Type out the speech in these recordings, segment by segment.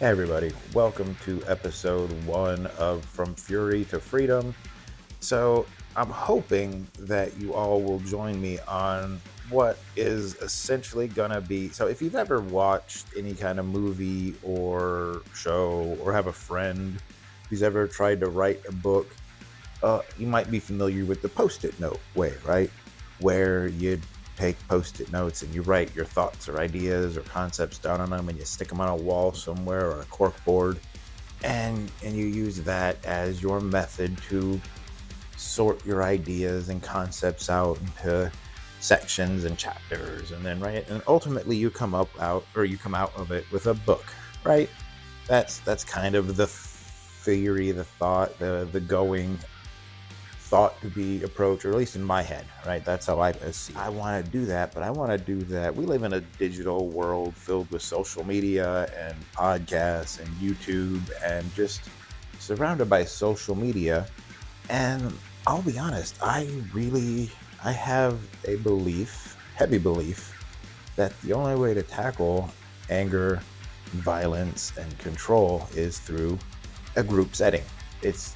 Hey everybody, welcome to episode 1 of From Fury to Freedom. So, I'm hoping that you all will join me on what is essentially gonna be. So, if you've ever watched any kind of movie or show, or have a friend who's ever tried to write a book, you might be familiar with the post-it note way, right? Where you take post-it notes and you write your thoughts or ideas or concepts down on them and you stick them on a wall somewhere or a cork board, and you use that as your method to sort your ideas and concepts out into sections and chapters, and then right, and ultimately you come out of it with a book, right? That's kind of the theory, the thought, the going thought to be approached, or at least in my head, right? That's how I see it. I want to do that, but I want to do that. We live in a digital world filled with social media and podcasts and YouTube and just surrounded by social media. And I'll be honest, I have a belief, heavy belief, that the only way to tackle anger, violence, and control is through a group setting. It's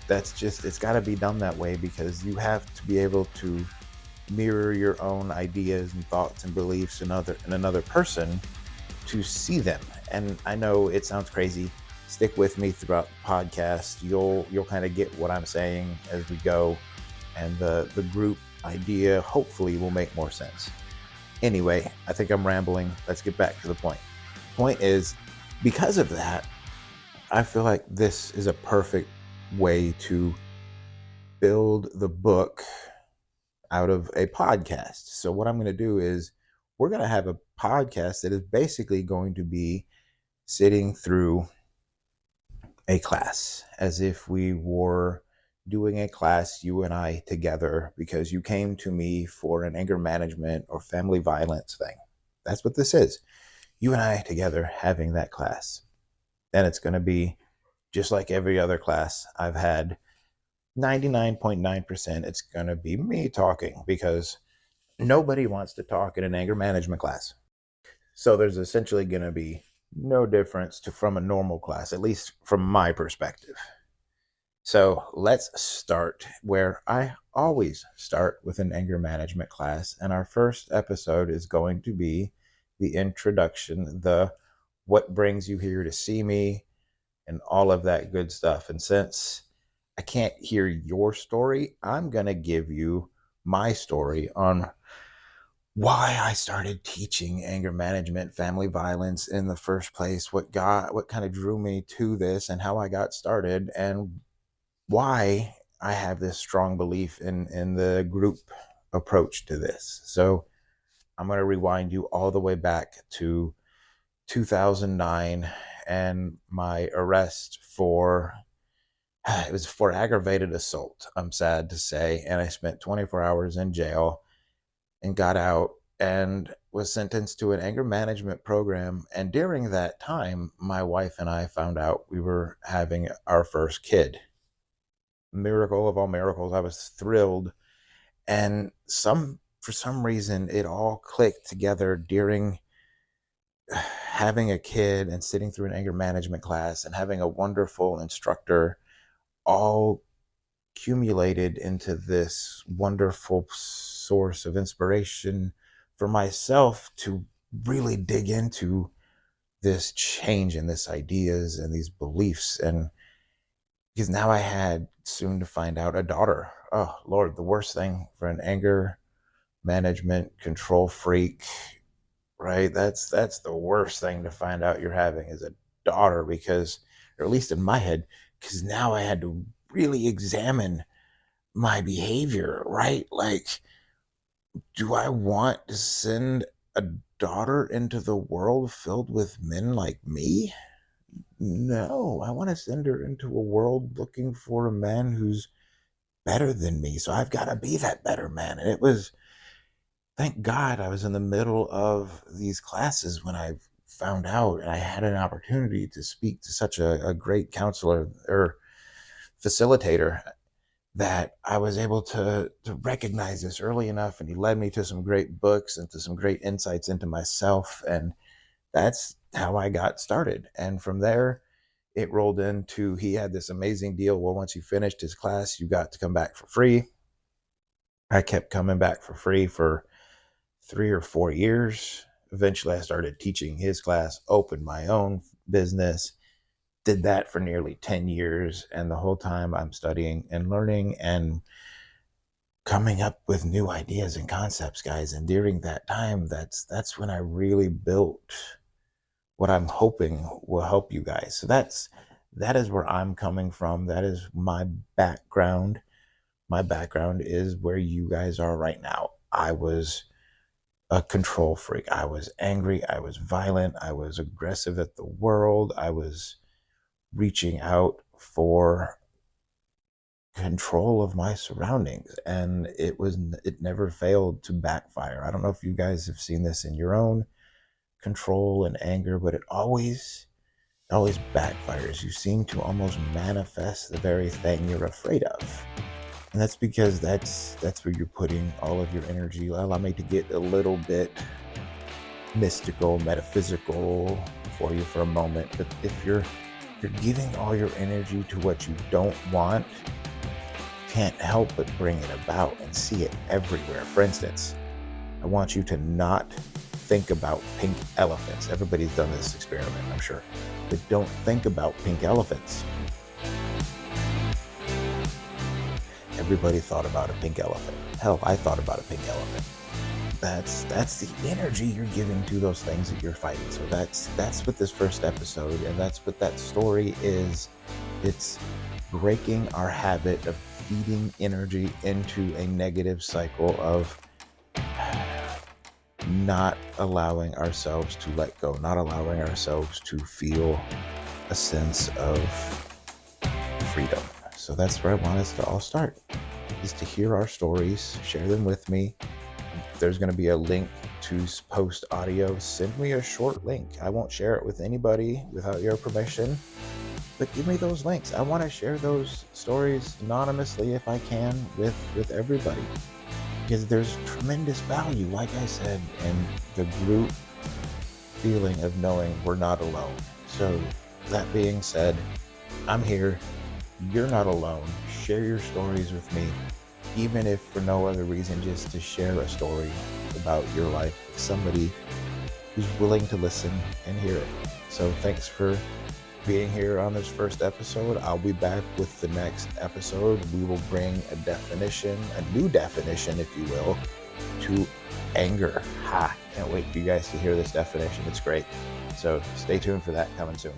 got to be done that way, because you have to be able to mirror your own ideas and thoughts and beliefs in another person to see them. And I know it sounds crazy. Stick with me throughout the podcast. You'll kind of get what I'm saying as we go, and the group idea hopefully will make more sense. Anyway, I think I'm rambling. Let's get back to the point. Point is, because of that, I feel like this is a perfect way to build the book out of a podcast. So what I'm going to do is, we're going to have a podcast that is basically going to be sitting through a class, as if we were doing a class, you and I together, because you came to me for an anger management or family violence thing. That's what this is. You and I together having that class. And it's going to be just like every other class I've had. 99.9% it's going to be me talking, because nobody wants to talk in an anger management class. So there's essentially going to be no difference from a normal class, at least from my perspective. So let's start where I always start with an anger management class. And our first episode is going to be the introduction, the what brings you here to see me, and all of that good stuff. And since I can't hear your story, I'm going to give you my story on why I started teaching anger management, family violence in the first place, what kind of drew me to this, and how I got started, and why I have this strong belief in the group approach to this. So I'm going to rewind you all the way back to 2009 and my arrest for it was for aggravated assault, I'm sad to say, and I spent 24 hours in jail and got out and was sentenced to an anger management program. And during that time, my wife and I found out we were having our first kid. Miracle of all miracles. I was thrilled. And for some reason, it all clicked together during having a kid and sitting through an anger management class and having a wonderful instructor, all accumulated into this wonderful source of inspiration for myself to really dig into this change and this ideas and these beliefs. And because now I had, soon to find out, a daughter. Oh Lord, the worst thing for an anger management control freak, right? That's the worst thing to find out you're having, is a daughter. Because, or at least in my head, because now I had to really examine my behavior, right? Like, do I want to send a daughter into the world filled with men like me? No, I want to send her into a world looking for a man who's better than me. So I've got to be that better man. And it was, thank God, I was in the middle of these classes when I found out, and I had an opportunity to speak to such a great counselor or facilitator, that I was able to recognize this early enough, and he led me to some great books and to some great insights into myself, and that's how I got started. And from there, it rolled into, he had this amazing deal where once you finished his class, you got to come back for free. I kept coming back for free for 3 or 4 years. Eventually, I started teaching his class, opened my own business, did that for nearly 10 years. And the whole time I'm studying and learning and coming up with new ideas and concepts, guys. And during that time, that's when I really built what I'm hoping will help you guys. So that is where I'm coming from. That is my background. My background is where you guys are right now. I was a control freak. I was angry. I was violent. I was aggressive at the world. I was reaching out for control of my surroundings, and it never failed to backfire. I don't know if you guys have seen this in your own control and anger, but it always backfires. You seem to almost manifest the very thing you're afraid of. And that's because that's where you're putting all of your energy. Allow me to get a little bit mystical, metaphysical for you for a moment. But if you're giving all your energy to what you don't want, can't help but bring it about and see it everywhere. For instance, I want you to not think about pink elephants. Everybody's done this experiment, I'm sure. But don't think about pink elephants. Everybody thought about a pink elephant. Hell, I thought about a pink elephant. That's the energy you're giving to those things that you're fighting. So that's what this first episode, and that's what that story is. It's breaking our habit of feeding energy into a negative cycle of not allowing ourselves to let go, not allowing ourselves to feel a sense of freedom. So that's where I want us to all start, is to hear our stories, share them with me. There's going to be a link to post audio. Send me a short link. I won't share it with anybody without your permission, but give me those links. I want to share those stories anonymously if I can with everybody, because there's tremendous value, like I said, in the group feeling of knowing we're not alone. So that being said, I'm here. You're not alone. Share your stories with me, even if for no other reason, just to share a story about your life with somebody who's willing to listen and hear it. So thanks for being here on this first episode. I'll be back with the next episode. We will bring a new definition, if you will, to anger. Can't wait for you guys to hear this definition. It's great. So stay tuned for that, coming soon.